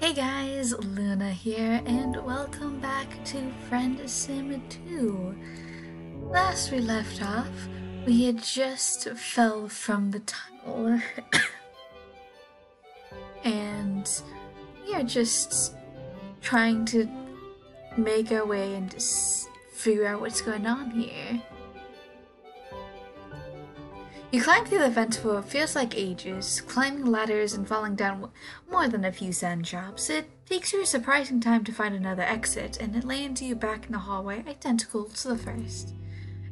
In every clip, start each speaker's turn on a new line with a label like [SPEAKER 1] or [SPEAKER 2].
[SPEAKER 1] Hey guys, Luna here, and welcome back to Friendsim 2. Last we left off, we had just fell from the tunnel, and we are just trying to make our way and figure out what's going on here. You climb through the vent for what feels like ages, climbing ladders and falling down more than a few sand drops. It takes you a surprising time to find another exit, and it lands you back in the hallway identical to the first.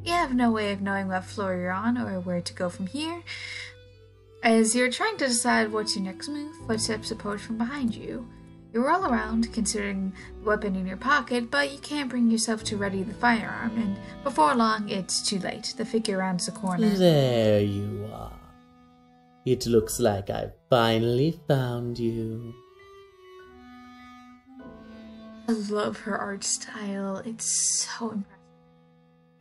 [SPEAKER 1] You have no way of knowing what floor you're on or where to go from here. As you're trying to decide what's your next move, footsteps approach from behind you. You roll around, considering the weapon in your pocket, but you can't bring yourself to ready the firearm, and before long, it's too late. The figure rounds the corner.
[SPEAKER 2] There you are. It looks like I've finally found you.
[SPEAKER 1] I love her art style. It's so impressive.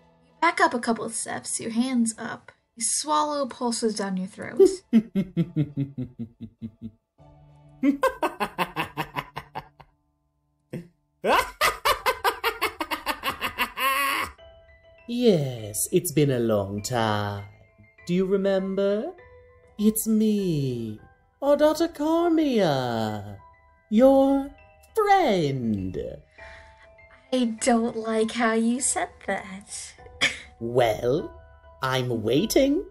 [SPEAKER 1] You back up a couple of steps, your hands up. You swallow pulses down your throat.
[SPEAKER 2] Yes, it's been a long time. Do you remember? It's me, Ardata, your friend.
[SPEAKER 1] I don't like how you said that.
[SPEAKER 2] Well, I'm waiting.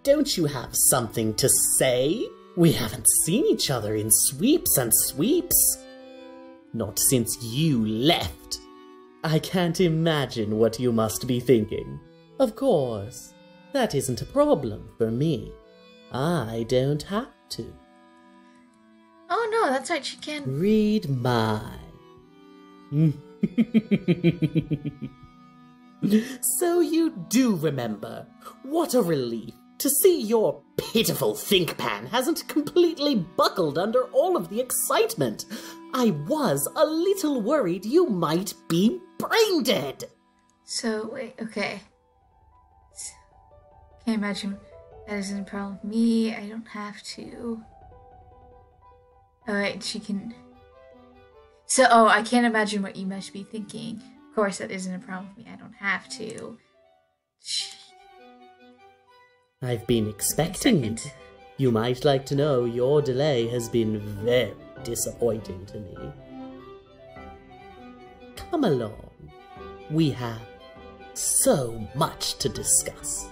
[SPEAKER 2] Don't you have something to say? We haven't seen each other in sweeps and sweeps. Not since you left. I can't imagine what you must be thinking. Of course, that isn't a problem for me. I don't have to.
[SPEAKER 1] Oh no, that's right, she can.
[SPEAKER 2] Read mine. So you do remember. What a relief to see your pitiful think pan hasn't completely buckled under all of the excitement. I was a little worried you might be brain dead.
[SPEAKER 1] So, wait, okay. Can't imagine that isn't a problem with me. I don't have to. Alright, she can... So, I can't imagine what you must be thinking. Of course, that isn't a problem with me. I don't have to.
[SPEAKER 2] I've been expecting you. You might like to know your delay has been very disappointing to me. Come along. We have so much to discuss.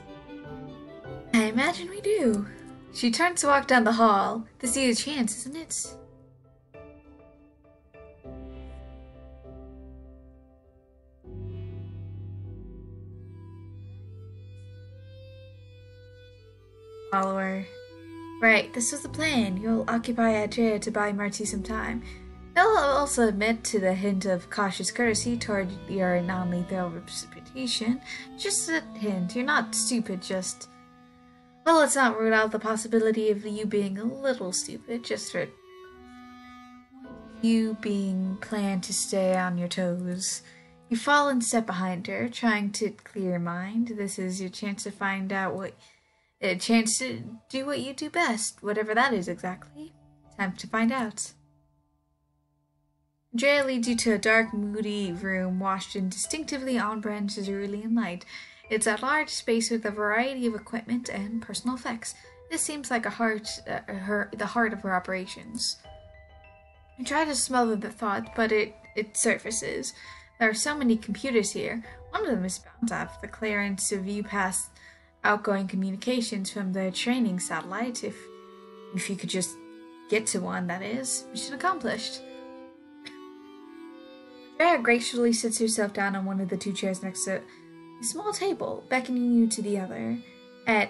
[SPEAKER 1] I imagine we do. She turns to walk down the hall. This is your chance, isn't it? Follower. Right, this was the plan. You'll occupy Ardata to buy Marty some time. They'll also admit to the hint of cautious courtesy toward your non-lethal reputation. Just a hint. You're not stupid, just... Well, let's not rule out the possibility of you being a little stupid, just for you being planned to stay on your toes. You fall and step behind her, trying to clear your mind. This is your chance to find out a chance to do what you do best, whatever that is exactly. Time to find out. Andrea leads you to a dark, moody room washed in distinctively on-brand cerulean light. It's a large space with a variety of equipment and personal effects. This seems like the heart of her operations. I try to smother the thought, but it surfaces. There are so many computers here. One of them is bound to have the clearance to view past outgoing communications from the training satellite. If you could just get to one, that is. Mission accomplished. Andrea gracefully sits herself down on one of the two chairs next to a small table, beckoning you to the other. At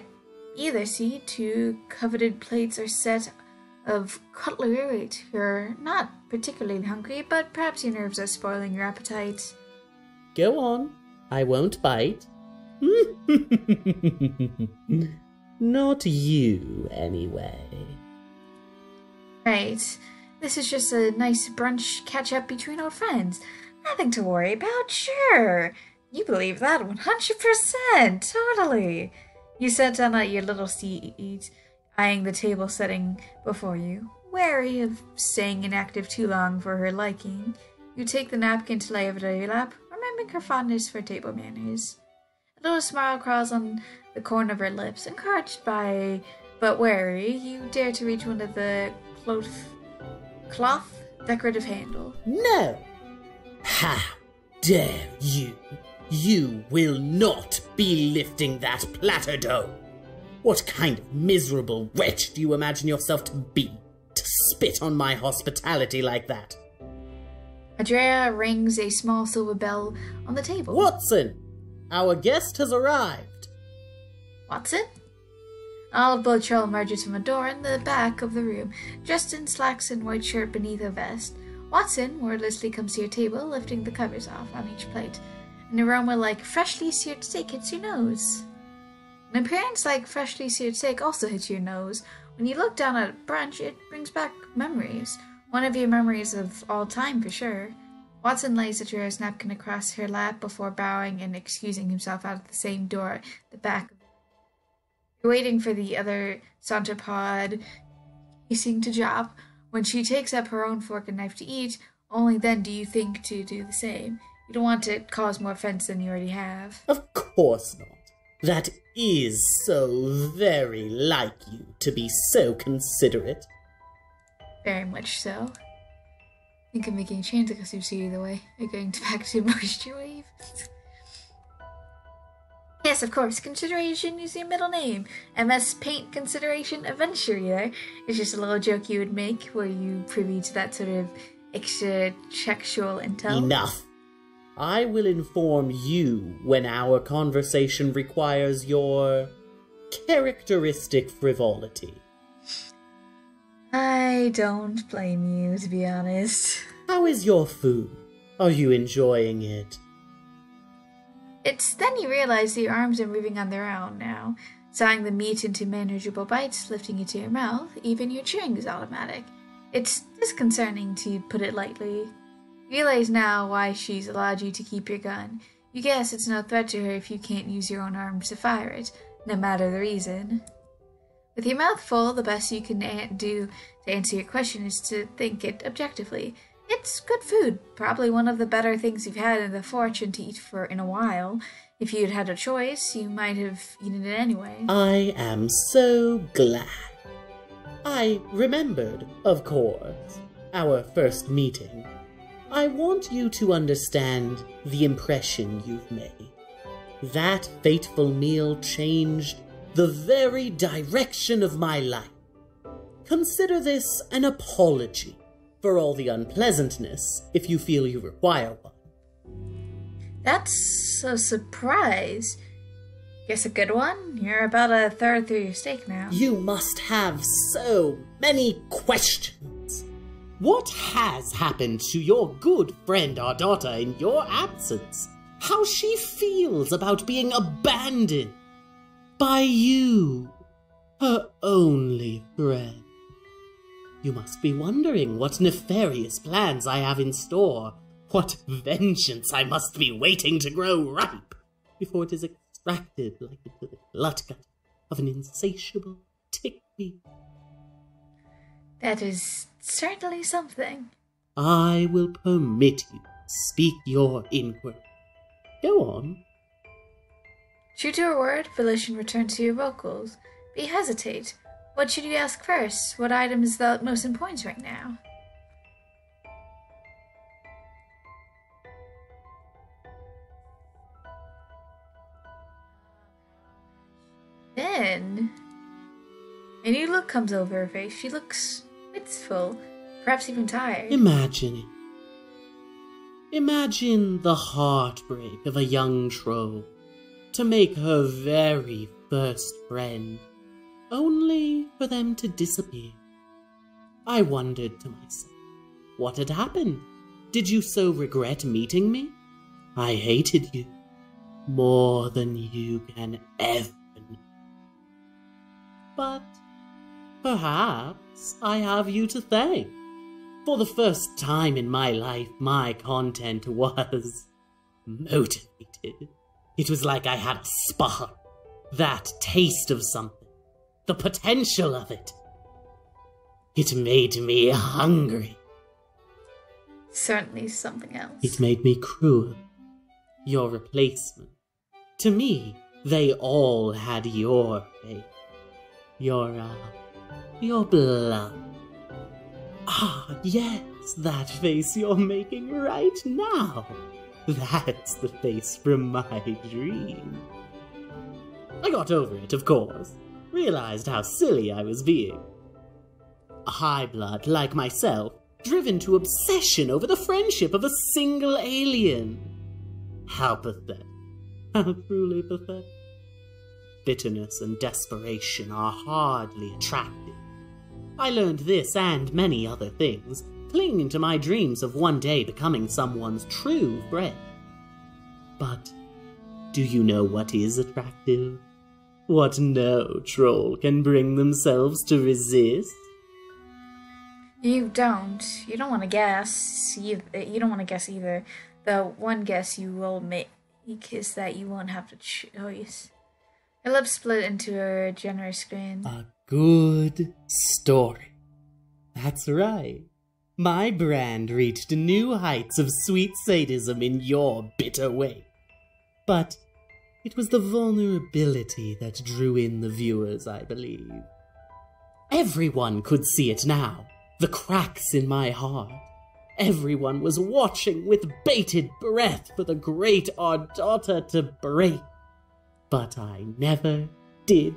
[SPEAKER 1] either seat, two coveted plates are set of cutlery. Wait, you're not particularly hungry, but perhaps your nerves are spoiling your appetite.
[SPEAKER 2] Go on. I won't bite. Not you, anyway.
[SPEAKER 1] Right. This is just a nice brunch catch-up between old friends. Nothing to worry about, sure. You believe that 100%, totally. You sat down at your little seat, eyeing the table setting before you. wary of staying inactive too long for her liking, you take the napkin to lay over your lap, remembering her fondness for table manners. A little smile crawls on the corner of her lips, encouraged by, but wary, you dare to reach one of the cloth decorative handle.
[SPEAKER 2] No! How dare you! You will not be lifting that platter dough! What kind of miserable wretch do you imagine yourself to be, to spit on my hospitality like that?
[SPEAKER 1] Ardata rings a small silver bell on the table.
[SPEAKER 2] Watson! Our guest has arrived!
[SPEAKER 1] Watson? An olive-blue troll emerges from a door in the back of the room, dressed in slacks and white shirt beneath a vest. Watson wordlessly comes to your table, lifting the covers off on each plate. An aroma like freshly seared steak hits your nose. An appearance like freshly seared steak also hits your nose. When you look down at brunch, it brings back memories. One of your memories of all time, for sure. Watson lays a Ardata's napkin across her lap before bowing and excusing himself out of the same door at the back. You're waiting for the other sauterpod ceasing to drop. When she takes up her own fork and knife to eat, only then do you think to do the same. You don't want to cause more offense than you already have.
[SPEAKER 2] Of course not. That is so very like you to be so considerate.
[SPEAKER 1] Very much so. I think I'm making a change because you see either way. We're going back to moisture wave. Yes, of course. Consideration is your middle name. MS Paint Consideration Adventurer. It's just a little joke you would make. Were you privy to that sort of extra sexual intel?
[SPEAKER 2] Enough. I will inform you when our conversation requires your characteristic frivolity.
[SPEAKER 1] I don't blame you, to be honest.
[SPEAKER 2] How is your food? Are you enjoying it?
[SPEAKER 1] It's then you realize that your arms are moving on their own now, sawing the meat into manageable bites, lifting it to your mouth. Even your chewing is automatic. It's disconcerting, to put it lightly. You realize now why she's allowed you to keep your gun. You guess it's no threat to her if you can't use your own arms to fire it, no matter the reason. With your mouth full, the best you can do to answer your question is to think it objectively. It's good food, probably one of the better things you've had in the fortune to eat for in a while. If you'd had a choice, you might have eaten it anyway.
[SPEAKER 2] I am so glad. I remembered, of course, our first meeting. I want you to understand the impression you've made. That fateful meal changed the very direction of my life. Consider this an apology for all the unpleasantness, if you feel you require one.
[SPEAKER 1] That's a surprise. Guess a good one? You're about a third through your steak now.
[SPEAKER 2] You must have so many questions. What has happened to your good friend Ardata in your absence? How she feels about being abandoned by you, her only friend. You must be wondering what nefarious plans I have in store, what vengeance I must be waiting to grow ripe before it is extracted like into the glut gut of an insatiable tick-bee.
[SPEAKER 1] That is certainly something.
[SPEAKER 2] I will permit you to speak your inquiry. Go on.
[SPEAKER 1] True to her word, Felician returns to your vocals. But you hesitate. What should you ask first? What item is the most important right now? Then a new look comes over her face. She looks wistful, perhaps even tired.
[SPEAKER 2] Imagine it. Imagine the heartbreak of a young troll to make her very first friend, only for them to disappear. I wondered to myself, what had happened? Did you so regret meeting me? I hated you more than you can ever know. But perhaps I have you to thank. For the first time in my life, my content was motivated. It was like I had a spark, that taste of something, the potential of it. It made me hungry.
[SPEAKER 1] Certainly something else.
[SPEAKER 2] It made me cruel. Your replacement. To me, they all had your face. Your blood. Ah, yes, that face you're making right now. That's the face from my dream. I got over it, of course. Realized how silly I was being. A high blood like myself, driven to obsession over the friendship of a single alien. How pathetic. How truly pathetic. Bitterness and desperation are hardly attractive. I learned this and many other things, clinging to my dreams of one day becoming someone's true friend. But do you know what is attractive? What no troll can bring themselves to resist?
[SPEAKER 1] You don't. You don't want to guess. You don't want to guess either. The one guess you will make is that you won't have to choice. Her lips split into a generous grin.
[SPEAKER 2] A good story. That's right. My brand reached new heights of sweet sadism in your bitter way. But it was the vulnerability that drew in the viewers, I believe. Everyone could see it now. The cracks in my heart. Everyone was watching with bated breath for the great Ardata to break. But I never did.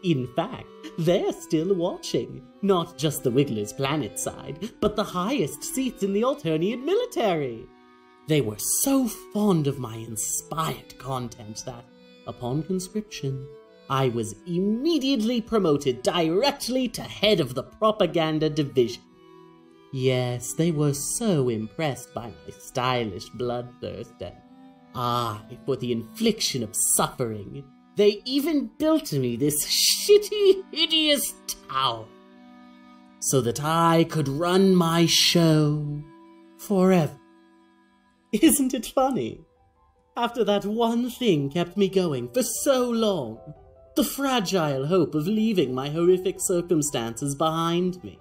[SPEAKER 2] In fact, they're still watching. Not just the Wiggler's planet side, but the highest seats in the Alternian military. They were so fond of my inspired content that, upon conscription, I was immediately promoted directly to head of the propaganda division. Yes, they were so impressed by my stylish bloodthirst and eye for the infliction of suffering. They even built me this shitty, hideous tower so that I could run my show forever. Isn't it funny? After that one thing kept me going for so long, the fragile hope of leaving my horrific circumstances behind me,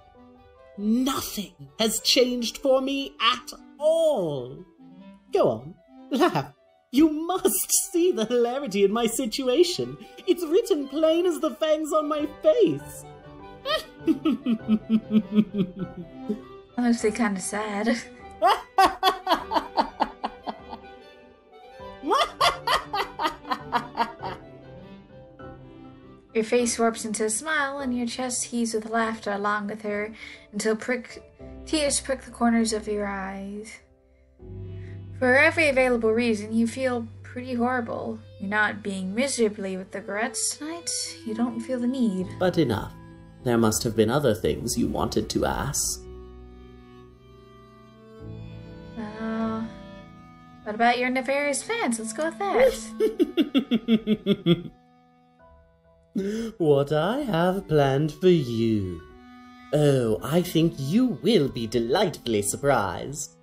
[SPEAKER 2] nothing has changed for me at all. Go on, laugh. You must see the hilarity in my situation. It's written plain as the fangs on my face.
[SPEAKER 1] Honestly, kind of sad. Your face warps into a smile, and your chest heaves with laughter along with her until tears prick the corners of your eyes. For every available reason, you feel pretty horrible. You're not being miserably with the regrets tonight. You don't feel the need.
[SPEAKER 2] But enough. There must have been other things you wanted to ask.
[SPEAKER 1] What about your nefarious plans? Let's go with that.
[SPEAKER 2] What I have planned for you. Oh, I think you will be delightfully surprised.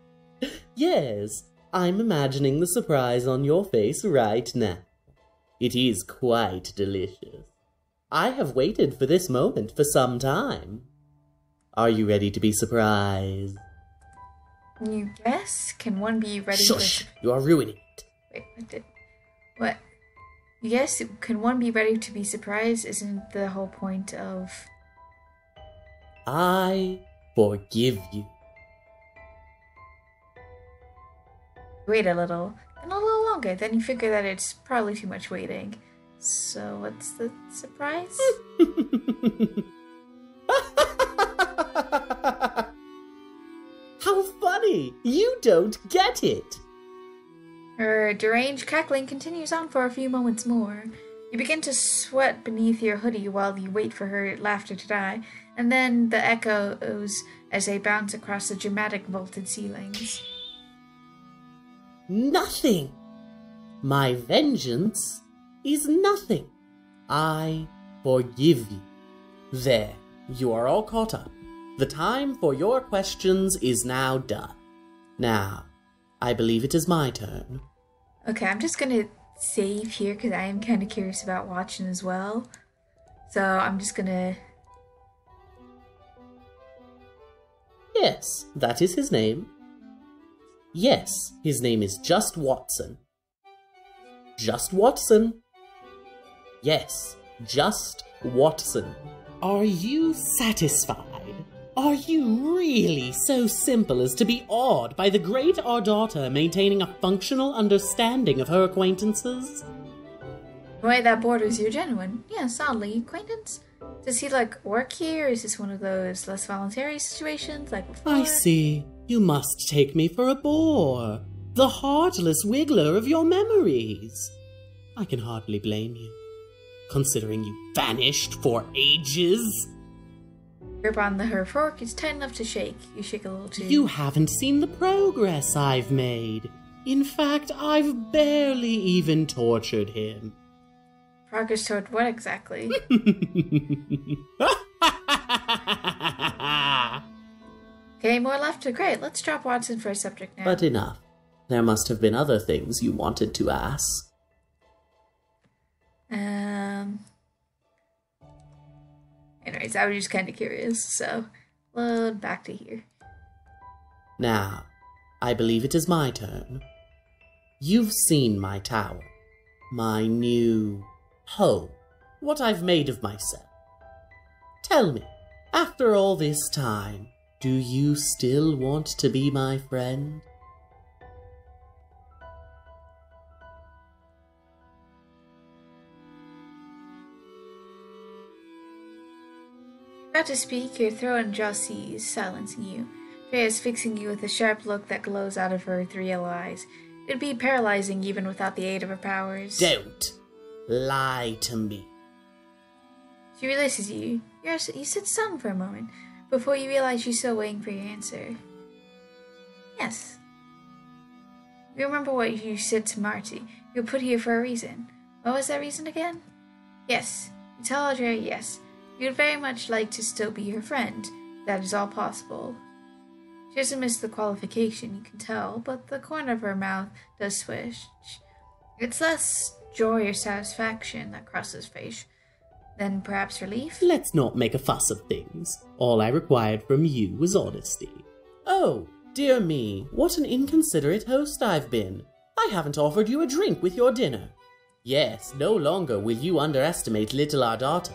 [SPEAKER 2] Yes, I'm imagining the surprise on your face right now. It is quite delicious. I have waited for this moment for some time. Are you ready to be surprised?
[SPEAKER 1] You guess? Can one be ready
[SPEAKER 2] Shush! You are ruining it.
[SPEAKER 1] Wait, what? You guess? Can one be ready to be surprised? Isn't the whole point of...
[SPEAKER 2] I forgive you.
[SPEAKER 1] Wait a little. And a little longer. Then you figure that it's probably too much waiting. So what's the surprise?
[SPEAKER 2] How funny! You don't get it!
[SPEAKER 1] Her deranged cackling continues on for a few moments more. You begin to sweat beneath your hoodie while you wait for her laughter to die, and then the echoes as they bounce across the dramatic vaulted ceilings.
[SPEAKER 2] Nothing! My vengeance is nothing. I forgive you. There, you are all caught up. The time for your questions is now done. Now, I believe it is my turn.
[SPEAKER 1] Okay, I'm just gonna save here because I am kind of curious about watching as well. So I'm just gonna...
[SPEAKER 2] Yes, that is his name. Yes, his name is just Watson. Just Watson. Yes, just Watson. Are you satisfied? Are you really so simple as to be awed by the great Ardata maintaining a functional understanding of her acquaintances?
[SPEAKER 1] The way that borders your genuine. Yes, oddly, acquaintance. Does he, work here? Is this one of those less voluntary situations like before?
[SPEAKER 2] I see. You must take me for a bore. The heartless wiggler of your memories. I can hardly blame you, considering you vanished for ages.
[SPEAKER 1] Grip on her fork is tight enough to shake. You shake a little too.
[SPEAKER 2] You haven't seen the progress I've made. In fact, I've barely even tortured him.
[SPEAKER 1] Progress toward what exactly? Okay, more left. Great, let's drop Watson for a subject now.
[SPEAKER 2] But enough. There must have been other things you wanted to ask.
[SPEAKER 1] Anyways, I was just kind of curious, so load back to here.
[SPEAKER 2] Now, I believe it is my turn. You've seen my tower, my new home, what I've made of myself. Tell me, after all this time, do you still want to be my friend?
[SPEAKER 1] About to speak, your throat and jaw seize, silencing you. Freya is fixing you with a sharp look that glows out of her 3 yellow eyes. It'd be paralyzing even without the aid of her powers.
[SPEAKER 2] Don't lie to me.
[SPEAKER 1] She releases you. You sit stunned for a moment, before you realize she's still waiting for your answer. Yes. You remember what you said to Marty. You were put here for a reason. What was that reason again? Yes. You tell Audrey yes. You would very much like to still be her friend. That is all possible. She doesn't miss the qualification, you can tell, but the corner of her mouth does swish. It's less joy or satisfaction that crosses her face than perhaps relief.
[SPEAKER 2] Let's not make a fuss of things. All I required from you was honesty. Oh, dear me, what an inconsiderate host I've been. I haven't offered you a drink with your dinner. Yes, no longer will you underestimate little Ardata.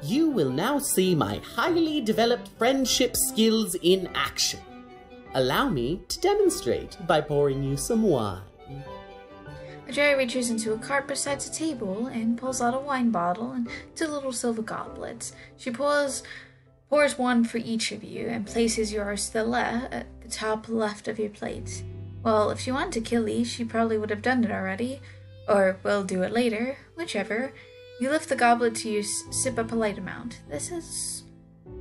[SPEAKER 2] You will now see my highly developed friendship skills in action. Allow me to demonstrate by pouring you some wine.
[SPEAKER 1] Jerry reaches into a cart beside the table and pulls out a wine bottle and 2 little silver goblets. She pours one for each of you and places yours to the top left of your plate. Well, if she wanted to kill these, she probably would have done it already, or will do it later, whichever. You lift the goblet to your sip a polite amount. This is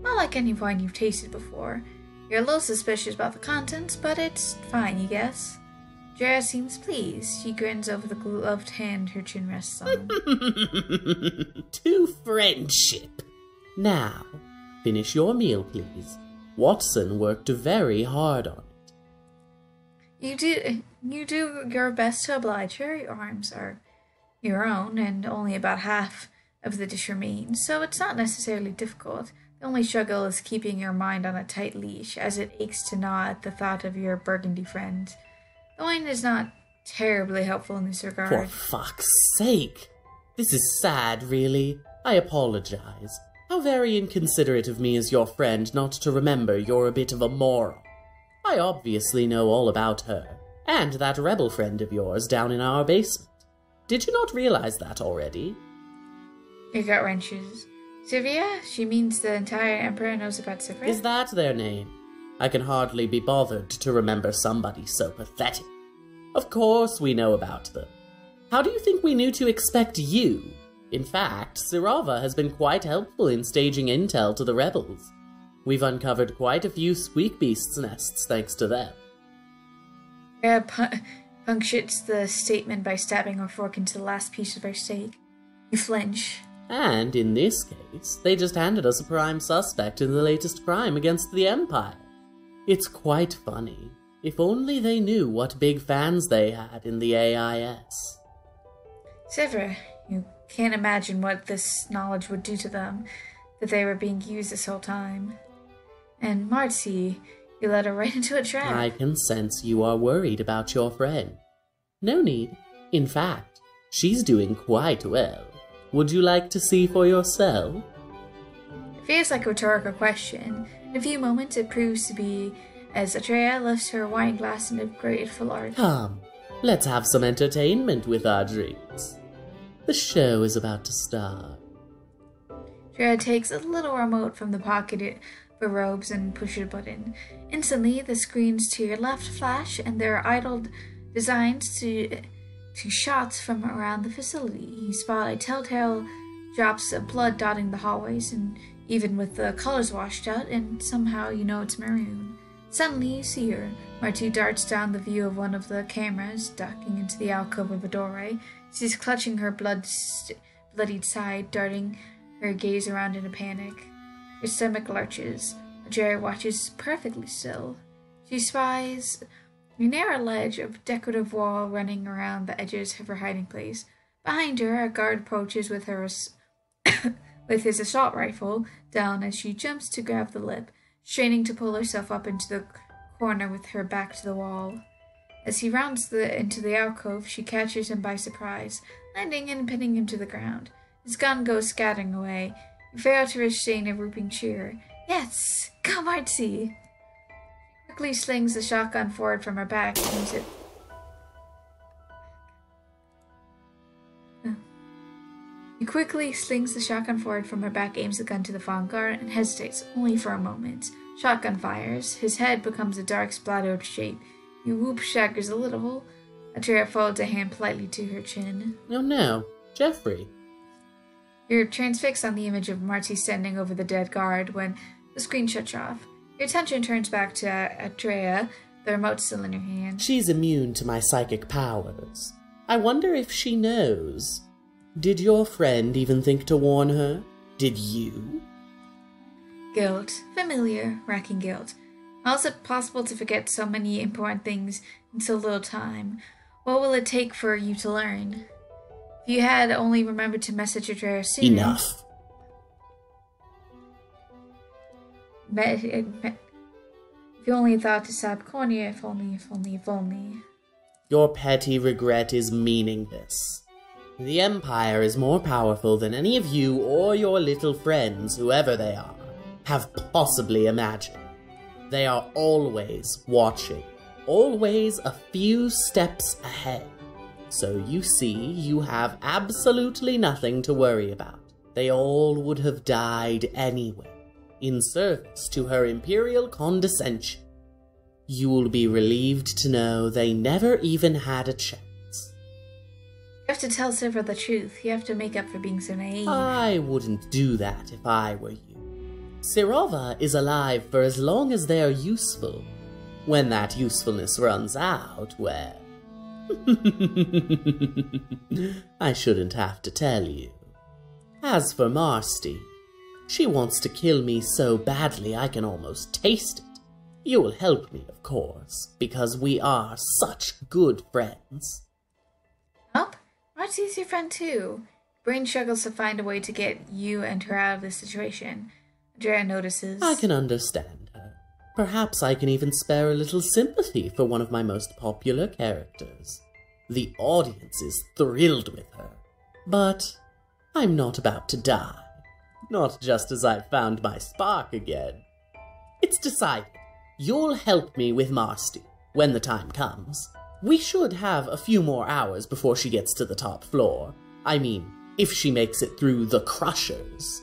[SPEAKER 1] not like any wine you've tasted before. You're a little suspicious about the contents, but it's fine, you guess. Jara seems pleased. She grins over the gloved hand her chin rests on.
[SPEAKER 2] To friendship. Now, finish your meal, please. Watson worked very hard on it.
[SPEAKER 1] You do your best to oblige her. Your arms are your own, and only about half of the dish remains, so it's not necessarily difficult. The only struggle is keeping your mind on a tight leash, as it aches to gnaw at the thought of your burgundy friend. The wine is not terribly helpful in this regard.
[SPEAKER 2] For fuck's sake! This is sad, really. I apologize. How very inconsiderate of me as your friend not to remember you're a bit of a moron. I obviously know all about her, and that rebel friend of yours down in our basement. Did you not realize that already?
[SPEAKER 1] Your gut wrenches. Sylvia? She means the entire Emperor knows about Sylvia?
[SPEAKER 2] Is that their name? I can hardly be bothered to remember somebody so pathetic. Of course we know about them. How do you think we knew to expect you? In fact, Sirava has been quite helpful in staging intel to the rebels. We've uncovered quite a few squeak beasts' nests thanks to them.
[SPEAKER 1] Punctuates the statement by stabbing her fork into the last piece of her steak. You flinch.
[SPEAKER 2] And in this case, they just handed us a prime suspect in the latest crime against the Empire. It's quite funny. If only they knew what big fans they had in the AIS.
[SPEAKER 1] Sever, you can't imagine what this knowledge would do to them, that they were being used this whole time. And Marty, You led her right into a trap.
[SPEAKER 2] I can sense you are worried about your friend. No need. In fact, she's doing quite well. Would you like to see for yourself?
[SPEAKER 1] It feels like a rhetorical question. In a few moments, it proves to be as Ardata lifts her wine glass in a grateful art.
[SPEAKER 2] Come, let's have some entertainment with our drinks. The show is about to start.
[SPEAKER 1] Ardata takes a little remote from the pocket of her robes and pushes a button. Instantly, the screens to your left flash, and there are idle designs to shots from around the facility. You spot a telltale drops of blood dotting the hallways, and even with the colors washed out, and somehow you know it's maroon. Suddenly you see her. Marty darts down the view of one of the cameras, ducking into the alcove of a doorway. She's clutching her bloodied side, darting her gaze around in a panic. Her stomach lurches. Ardata watches perfectly still. She spies a narrow ledge of decorative wall running around the edges of her hiding place. Behind her, a guard approaches with with his assault rifle down as she jumps to grab the lip, straining to pull herself up into the corner with her back to the wall. As he rounds into the alcove, she catches him by surprise, landing and pinning him to the ground. His gun goes scattering away. You fail to restrain a whooping cheer. Yes! Go, Marty! Quickly slings the shotgun forward from her back and aims it. He quickly slings the shotgun forward from her back, aims the gun to the fallen guard, and hesitates, only for a moment. Shotgun fires. His head becomes a dark, splattered shape. He whoop shaggers a little. Ardata folds a hand politely to her chin.
[SPEAKER 2] Oh no, Jeffrey.
[SPEAKER 1] You're transfixed on the image of Marty standing over the dead guard when the screen shuts off. Your attention turns back to Ardata, the remote still in her hand.
[SPEAKER 2] She's immune to my psychic powers. I wonder if she knows. Did your friend even think to warn her? Did you?
[SPEAKER 1] Guilt. Familiar, racking guilt. How is it possible to forget so many important things in so little time? What will it take for you to learn? If you had only remembered to message Ardata sooner...
[SPEAKER 2] Enough.
[SPEAKER 1] If you only thought to stop Cornia, if only.
[SPEAKER 2] Your petty regret is meaningless. The Empire is more powerful than any of you or your little friends, whoever they are, have possibly imagined. They are always watching, always a few steps ahead. So you see, you have absolutely nothing to worry about. They all would have died anyway, in service to her imperial condescension. You'll be relieved to know they never even had a chance.
[SPEAKER 1] You have to tell Silver the truth. You have to make up for being so naive.
[SPEAKER 2] I wouldn't do that if I were you. Sirova is alive for as long as they're useful. When that usefulness runs out, well... I shouldn't have to tell you. As for Marsty, she wants to kill me so badly I can almost taste it. You'll help me, of course, because we are such good friends.
[SPEAKER 1] Up? Marty's your friend too. Brain struggles to find a way to get you and her out of this situation. Ardata notices.
[SPEAKER 2] I can understand her. Perhaps I can even spare a little sympathy for one of my most popular characters. The audience is thrilled with her. But I'm not about to die. Not just as I've found my spark again. It's decided. You'll help me with Marsty when the time comes. We should have a few more hours before she gets to the top floor. I mean, if she makes it through the Crushers.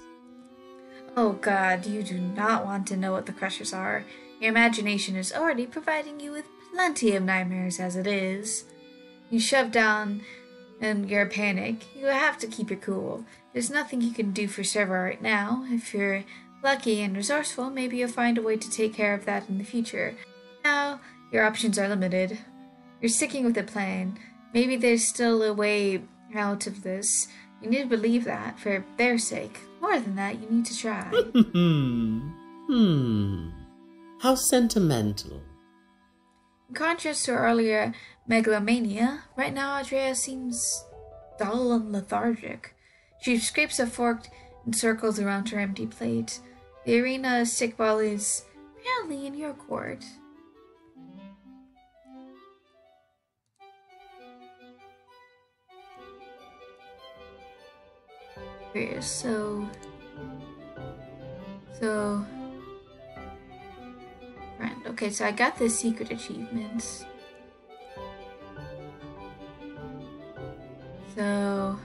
[SPEAKER 1] Oh god, you do not want to know what the Crushers are. Your imagination is already providing you with plenty of nightmares as it is. You shove down in your panic. You have to keep your cool. There's nothing you can do for Server right now. If you're lucky and resourceful, maybe you'll find a way to take care of that in the future. Now, your options are limited. You're sticking with the plan. Maybe there's still a way out of this. You need to believe that, for their sake. More than that, you need to try.
[SPEAKER 2] How sentimental.
[SPEAKER 1] In contrast to her earlier megalomania, right now Ardata seems dull and lethargic. She scrapes a fork in circles around her empty plate. The arena stickball is Apparently in your court. Curious, so... Friend. Okay, so I got the secret achievements. So...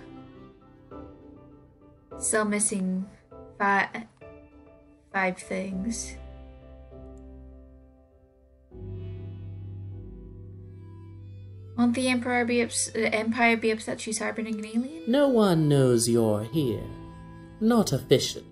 [SPEAKER 1] Still missing five things. Won't the Empire be upset she's harboring an alien?
[SPEAKER 2] No one knows you're here. Not officially.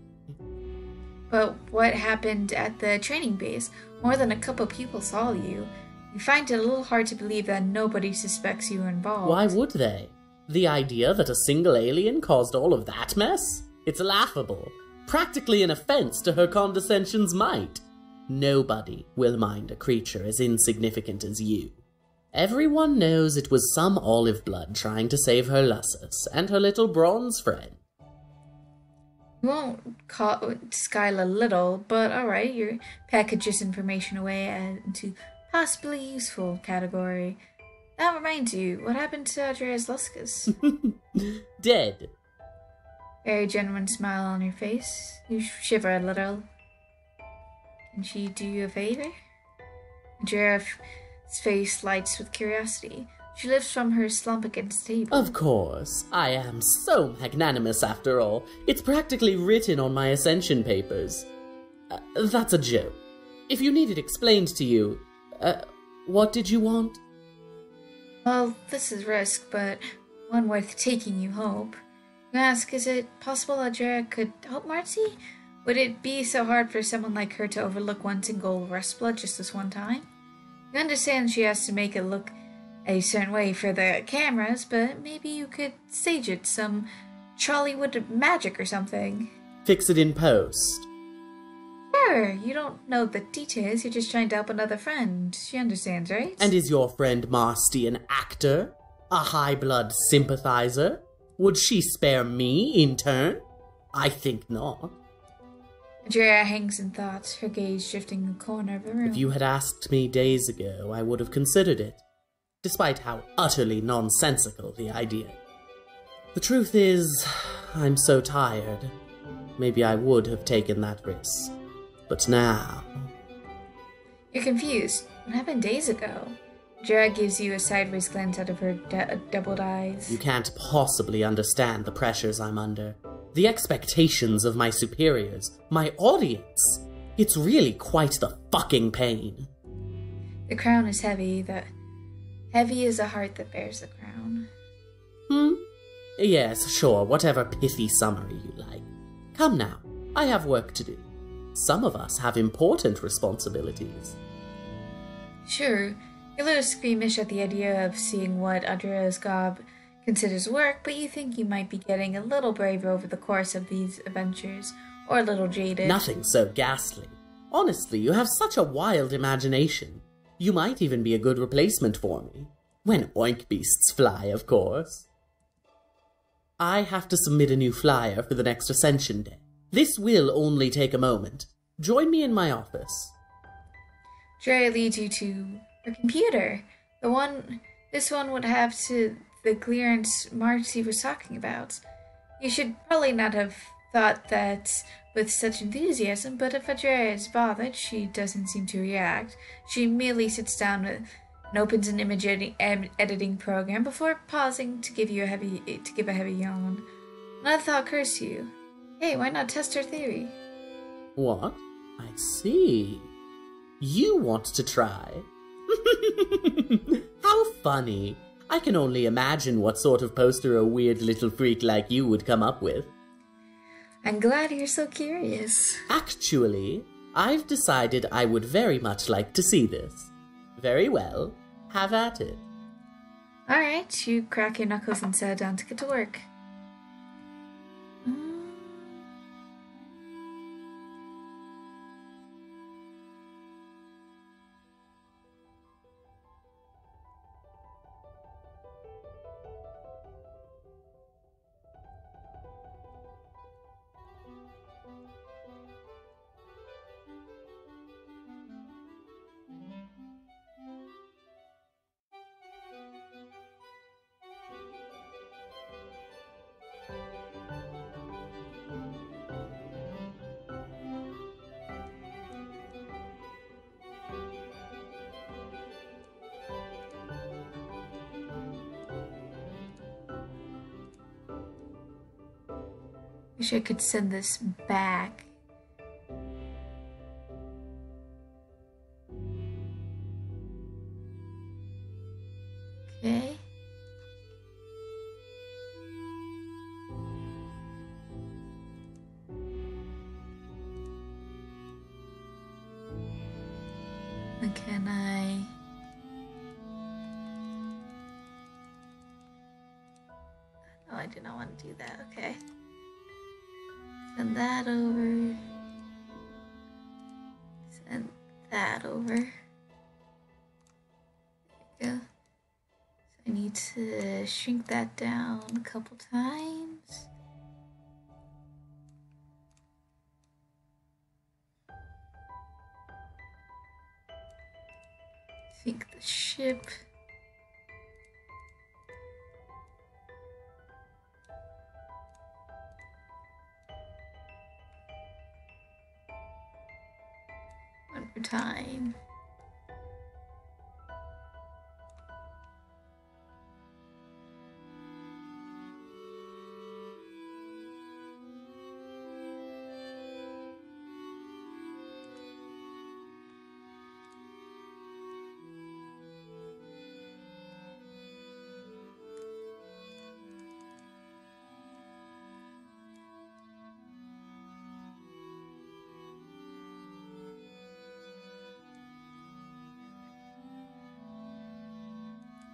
[SPEAKER 1] But what happened at the training base? More than a couple people saw you. You find it a little hard to believe that nobody suspects you were involved.
[SPEAKER 2] Why would they? The idea that a single alien caused all of that mess? It's laughable. Practically an offense to her condescension's might. Nobody will mind a creature as insignificant as you. Everyone knows it was some olive blood trying to save her Lussus and her little bronze friend.
[SPEAKER 1] You won't call Skyla little, but alright, your packages information away into possibly useful category. That reminds you, what happened to Andrea's Luscus?
[SPEAKER 2] Dead.
[SPEAKER 1] Very genuine smile on your face. You shiver a little. Can she do you a favor? Andrea's face lights with curiosity. She lifts from her slump against the table.
[SPEAKER 2] Of course. I am so magnanimous after all. It's practically written on my ascension papers. That's a joke. If you need it explained to you, what did you want?
[SPEAKER 1] Well, this is risk, but one worth taking, you hope. You ask, is it possible Andrea could help Marcy? Would it be so hard for someone like her to overlook one single rust blood just this one time? You understand she has to make it look a certain way for the cameras, but maybe you could stage it, some Charliewood magic or something.
[SPEAKER 2] Fix it in post.
[SPEAKER 1] Sure, you don't know the details, you're just trying to help another friend. She understands, right?
[SPEAKER 2] And is your friend Marcy an actor? A high-blood sympathizer? Would she spare me in turn? I think not.
[SPEAKER 1] Andrea hangs in thought, her gaze shifting the corner of the room.
[SPEAKER 2] If you had asked me days ago, I would have considered it, despite how utterly nonsensical the idea. The truth is, I'm so tired. Maybe I would have taken that risk. But now...
[SPEAKER 1] You're confused. What happened days ago? Andrea gives you a sideways glance out of her doubled eyes.
[SPEAKER 2] You can't possibly understand the pressures I'm under. The expectations of my superiors, my audience. It's really quite the fucking pain.
[SPEAKER 1] The crown is heavy, heavy is a heart that bears the crown.
[SPEAKER 2] Yes, sure, whatever pithy summary you like. Come now, I have work to do. Some of us have important responsibilities.
[SPEAKER 1] Sure, you're a little squeamish at the idea of seeing what Andrea's gob considers work, but you think you might be getting a little braver over the course of these adventures, or a little jaded.
[SPEAKER 2] Nothing so ghastly. Honestly, you have such a wild imagination. You might even be a good replacement for me. When oink beasts fly, of course. I have to submit a new flyer for the next Ascension Day. This will only take a moment. Join me in my office.
[SPEAKER 1] Drea leads you to her computer. This one would have the clearance Marcy was talking about. You should probably not have thought that with such enthusiasm, but if Andrea is bothered, she doesn't seem to react. She merely sits down and opens an image editing program before pausing to give a heavy yawn. Another thought occurs to you. Hey, why not test her theory?
[SPEAKER 2] What? I see. You want to try? How funny. I can only imagine what sort of poster a weird little freak like you would come up with.
[SPEAKER 1] I'm glad you're so curious.
[SPEAKER 2] Actually, I've decided I would very much like to see this. Very well. Have at it.
[SPEAKER 1] Alright, you crack your knuckles and sit down to get to work. Wish I could send this back. Okay. And can I... Oh, I do not want to do that. Okay. Send that over. Send that over. There we go. So I need to shrink that down a couple times. Sink the ship. One more time.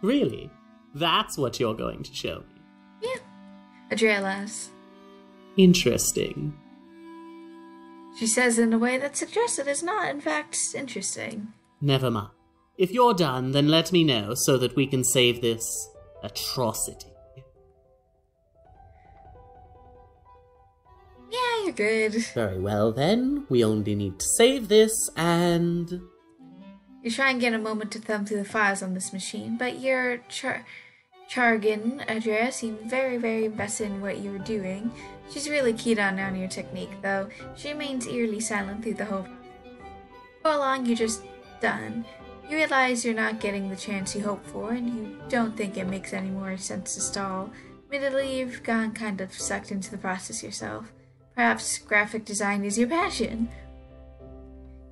[SPEAKER 2] Really? That's what you're going to show me?
[SPEAKER 1] Yeah. Ardata laughs.
[SPEAKER 2] Interesting.
[SPEAKER 1] She says in a way that suggests it is not, in fact, interesting.
[SPEAKER 2] Never mind. If you're done, then let me know so that we can save this atrocity.
[SPEAKER 1] Yeah, you're good.
[SPEAKER 2] Very well then. We only need to save this and...
[SPEAKER 1] You try and get a moment to thumb through the files on this machine, but your Chargan address seemed very, very invested in what you were doing. She's really keyed on your technique, though she remains eerily silent through the whole process. Go along, you're just done. You realize you're not getting the chance you hoped for, and you don't think it makes any more sense to stall. Admittedly, you've gone kind of sucked into the process yourself. Perhaps graphic design is your passion.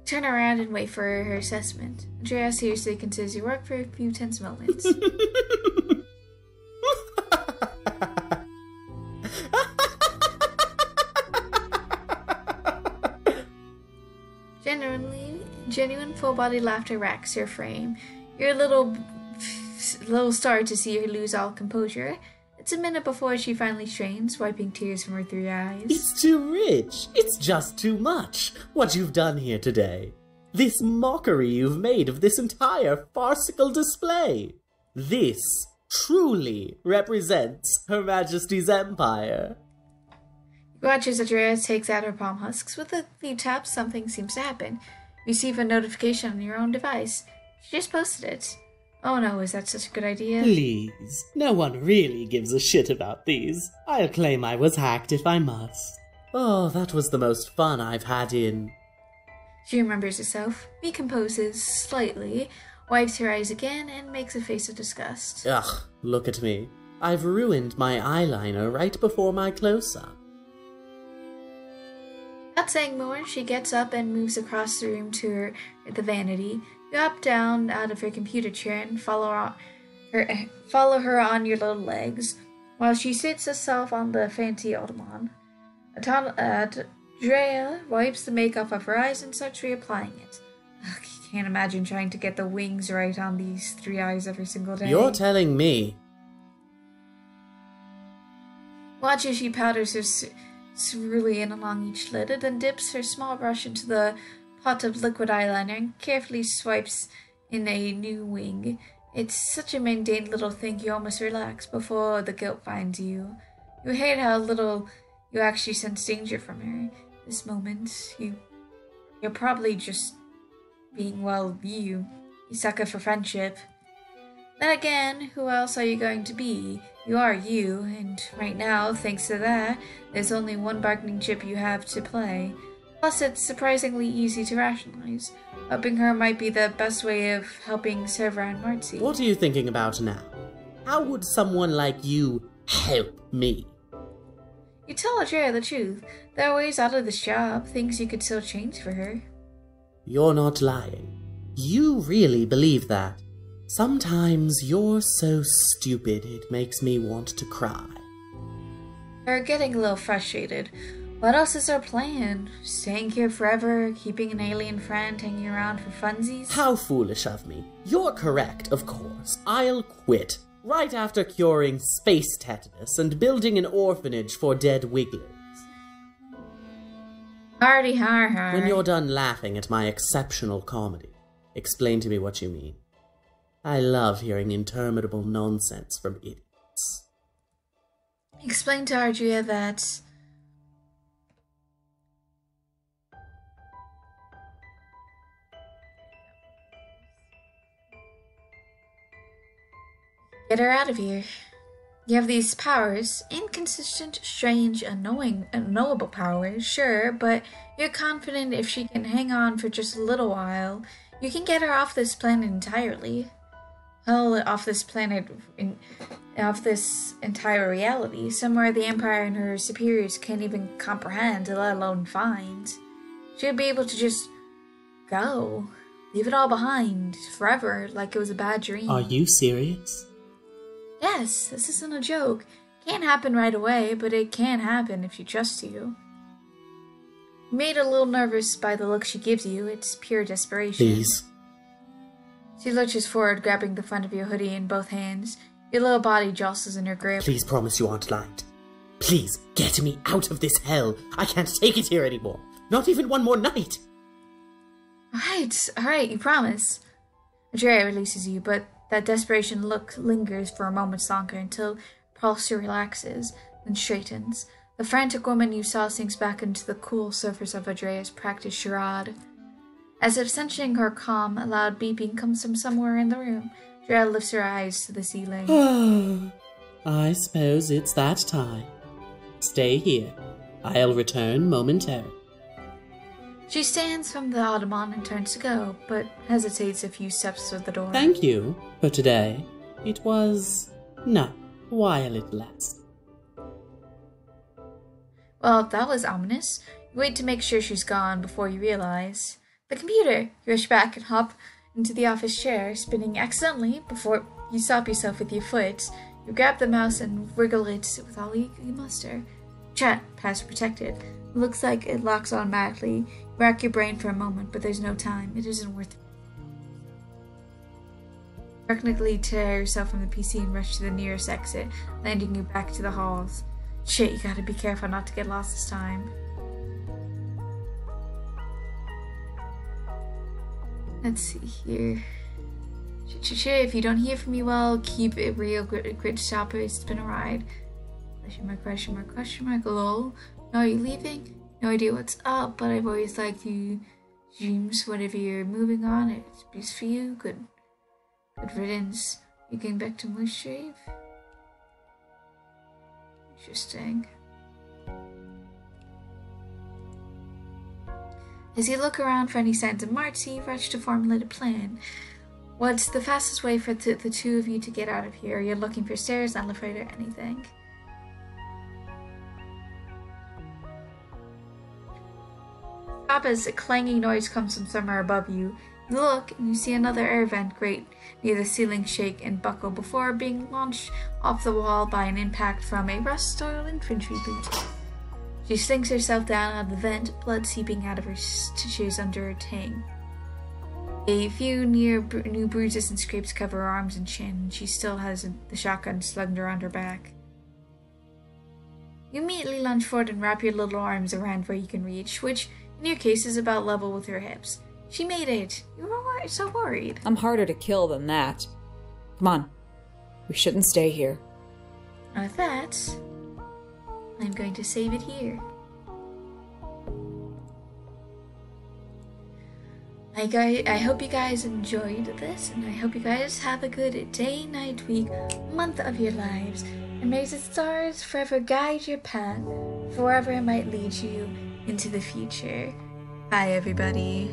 [SPEAKER 1] Turn around and wait for her assessment. Andrea seriously considers your work for a few tense moments. Genuine full-body laughter racks your frame. You're a little startled to see her lose all composure. It's a minute before she finally strains, wiping tears from her 3 eyes.
[SPEAKER 2] It's too rich. It's just too much. What you've done here today. This mockery you've made of this entire farcical display. This truly represents Her Majesty's Empire.
[SPEAKER 1] You watch as Andrea takes out her palm husks. With a few taps, something seems to happen. You receive a notification on your own device. She just posted it. Oh no, is that such a good idea?
[SPEAKER 2] Please, no one really gives a shit about these. I'll claim I was hacked if I must. Oh, that was the most fun I've had in...
[SPEAKER 1] She remembers herself, recomposes slightly, wipes her eyes again, and makes a face of disgust.
[SPEAKER 2] Ugh, look at me. I've ruined my eyeliner right before my close-up.
[SPEAKER 1] Not saying more, she gets up and moves across the room to the vanity. You hop down out of her computer chair and follow her on your little legs, while she sits herself on the fancy ottoman. Andrea wipes the makeup off her eyes and starts reapplying it. Ugh, I can't imagine trying to get the wings right on these 3 eyes every single day.
[SPEAKER 2] You're telling me.
[SPEAKER 1] Watch as she powders her cerulean along each lid, and then dips her small brush into the pot of liquid eyeliner and carefully swipes in a new wing. It's such a mundane little thing you almost relax before the guilt finds you. You hate how little you actually sense danger from her. This moment, you're probably just being, well, you sucker for friendship. Then again, who else are you going to be? You are you, and right now, thanks to that, there's only one bargaining chip you have to play. Plus, it's surprisingly easy to rationalize. Helping her might be the best way of helping Servra and Marcy.
[SPEAKER 2] What are you thinking about now? How would someone like you help me?
[SPEAKER 1] You tell Ardata the truth. There are ways out of this job, things you could still change for her.
[SPEAKER 2] You're not lying. You really believe that. Sometimes you're so stupid it makes me want to cry.
[SPEAKER 1] We're getting a little frustrated. What else is our plan? Staying here forever, keeping an alien friend, hanging around for funsies?
[SPEAKER 2] How foolish of me. You're correct, of course. I'll quit. Right after curing space tetanus and building an orphanage for dead wigglers.
[SPEAKER 1] Hardy har har.
[SPEAKER 2] When you're done laughing at my exceptional comedy, explain to me what you mean. I love hearing interminable nonsense from idiots.
[SPEAKER 1] Explain to Ardata that... Get her out of here. You have these powers, inconsistent, strange, unknowable powers, sure, but you're confident if she can hang on for just a little while, you can get her off this planet entirely. Well, off this planet, off this entire reality, somewhere the Empire and her superiors can't even comprehend, let alone find. She'd be able to just go. Leave it all behind, forever, like it was a bad dream.
[SPEAKER 2] Are you serious?
[SPEAKER 1] Yes, this isn't a joke. Can't happen right away, but it can happen if she trusts you. You made a little nervous by the look she gives you. It's pure desperation.
[SPEAKER 2] Please.
[SPEAKER 1] She lurches forward, grabbing the front of your hoodie in both hands. Your little body jostles in her grip.
[SPEAKER 2] Please promise you aren't lying. Please, get me out of this hell. I can't take it here anymore. Not even one more night.
[SPEAKER 1] Alright, you promise. Ardata releases you, but that desperation look lingers for a moment longer until pulse relaxes, then straightens. The frantic woman you saw sinks back into the cool surface of Ardata's practice charade. As if sensing her calm, a loud beeping comes from somewhere in the room. Ardata lifts her eyes to the ceiling.
[SPEAKER 2] I suppose it's that time. Stay here. I'll return momentarily.
[SPEAKER 1] She stands from the ottoman and turns to go, but hesitates a few steps to the door.
[SPEAKER 2] Thank you for today. It was not while it lasted.
[SPEAKER 1] Well, that was ominous. You wait to make sure she's gone before you realize. The computer! You rush back and hop into the office chair, spinning accidentally before you stop yourself with your foot. You grab the mouse and wriggle it with all you muster. Chat, password protected. It looks like it locks automatically. You rack your brain for a moment, but there's no time. It isn't worth it. You technically tear yourself from the PC and rush to the nearest exit, landing you back to the halls. Shit, you gotta be careful not to get lost this time. Let's see here. Shit, if you don't hear from me well, keep it real. Grid shopper, it's been a ride. Question mark, lol. No, are you leaving? No idea what's up, but I've always liked you. Dreams, whatever you're moving on, it's best for you. Good riddance. You getting back to Moose Shave? Interesting. As you look around for any signs of Marty, you rush to formulate a plan. What's the fastest way for the two of you to get out of here? You're looking for stairs, elevator, anything. Stop as a clanging noise comes from somewhere above you. You look and you see another air vent grate near the ceiling shake and buckle before being launched off the wall by an impact from a rust-soiled infantry boot. She sinks herself down out of the vent, blood seeping out of her tissues under her tongue. A few new bruises and scrapes cover her arms and chin, and she still has the shotgun slugged around her back. You immediately lunge forward and wrap your little arms around where you can reach, which in your case is about level with her hips. She made it. You were so worried.
[SPEAKER 3] I'm harder to kill than that. Come on. We shouldn't stay here.
[SPEAKER 1] With that, I'm going to save it here. I hope you guys enjoyed this, and I hope you guys have a good day, night, week, month of your lives. And may the stars forever guide your path, for wherever it might lead you into the future. Bye, everybody.